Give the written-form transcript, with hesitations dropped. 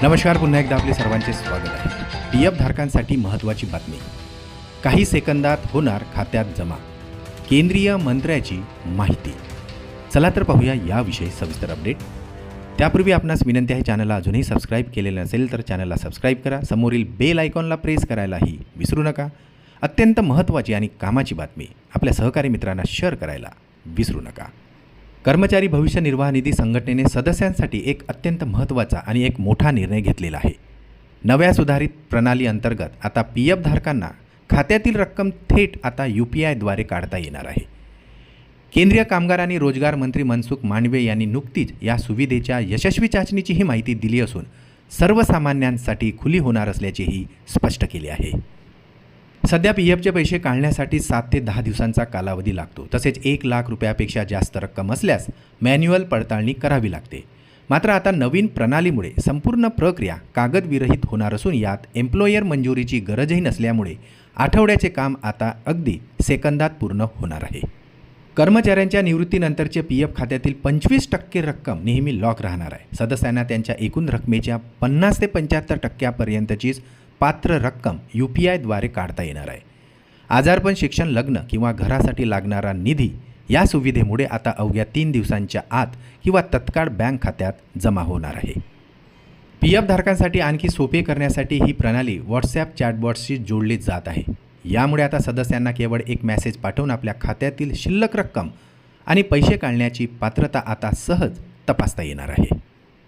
नमस्कार, पुन्हा एकदा आपले सर्वांचे स्वागत आहे। पी एफ धारकांसाठी महत्त्वाची बातमी, काही सेकंदात होणार खात्यात जमा, केंद्रीय मंत्र्याची माहिती। चला तर पाहूया याविषयी सविस्तर अपडेट। त्यापूर्वी आपणास विनंती आहे, चॅनलला अजूनही सबस्क्राईब केलेलं नसेल तर चॅनलला सबस्क्राईब करा, समोरील बेल आयकॉनला प्रेस करायलाही विसरू नका। अत्यंत महत्त्वाची आणि कामाची बातमी आपल्या सहकारी मित्रांना शेअर करायला विसरू नका। कर्मचारी भविष्य निर्वाह निधी संघटनेने सदस्यांसाठी एक अत्यंत महत्त्वाचा आणि एक मोठा निर्णय घेतलेला आहे। नव्या सुधारित प्रणाली अंतर्गत आता पी एफ धारकांना खात्यातील रक्कम थेट आता UPI-द्वारे काढता येणार आहे। केंद्रीय कामगार आणि रोजगार मंत्री मनसुख मांडवीय यांनी नुकतीच या सुविधेच्या यशस्वी चाचणीची ही माहिती दिली असून सर्वसामान्यांसाठी खुली होणार असल्याचेही स्पष्ट केले आहे। सध्या PFचे पैसे काढण्यासाठी 7 ते 10 दिवसांचा कालावधी लागतो। तसेच 1 लाख रुपयापेक्षा जास्त रक्कम असल्यास मॅन्युअल पडताळणी करावी लागते। मात्र आता नवीन प्रणालीमुळे संपूर्ण प्रक्रिया कागदविरहित होणार असून यात एम्प्लॉयर मंजुरीची गरजही नसल्यामुळे आठवड्याचे काम आता अगदी सेकंदात पूर्ण होणार आहे। कर्मचाऱ्यांच्या निवृत्तीनंतरचे PF खात्यातील 25% रक्कम नेहमी लॉक राहणार आहे। सदस्यांना त्यांच्या एकूण रकमेच्या 50 ते 75% पात्र रक्कम UPI-द्वारे काढता येणार आहे। आजारपण, शिक्षण, लग्न किंवा घरासाठी लागणारा निधी या सुविधेमुळे आता अवघ्या 3 दिवसांच्या आत किंवा तत्काळ बँक खात्यात जमा होणार आहे। PF धारकांसाठी आणखी सोपे करण्यासाठी ही प्रणाली WhatsApp चॅटबॉट्सशी जोडली जात आहे। यामुळे आता सदस्यांना केवळ एक मेसेज पाठवून आपल्या खात्यातील शिल्लक रक्कम आणि पैसे काढण्याची पात्रता आता सहज तपासता येणार आहे।